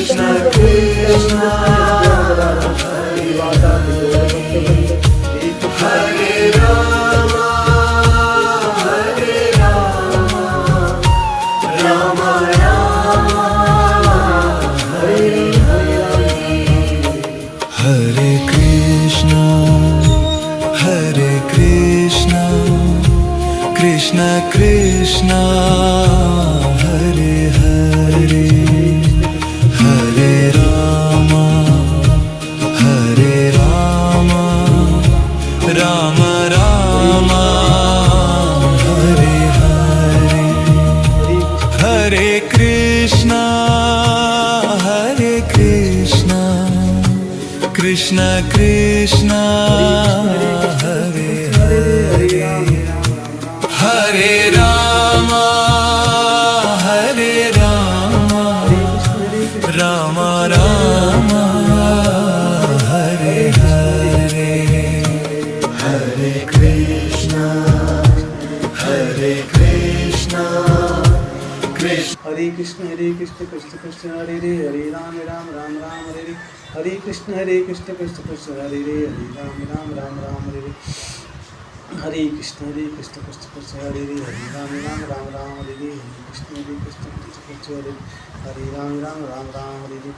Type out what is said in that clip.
Krishna Krishna Hare Rama Hare Rama Rama Rama Hare Hare Hare Krishna Krishna Krishna Hare Hare Hare Rama Rama Rama Hare Hare Hare Krishna Krishna Krishna Hare Hare Hare Rama Rama Rama Hare Hare Hare Krishna Hare Krishna Krishna Krishna Hare Hare Hare Rama Rama Hare Hare Hare Krishna Krishna Krishna Hare Hare Hare Rama Rama Hare Hare Hare Krishna Krishna Krishna Hare Hare Hare Rama Rama Hare Hare Hare Krishna Krishna Krishna Hare Hare Hare Rama Rama Hare Hare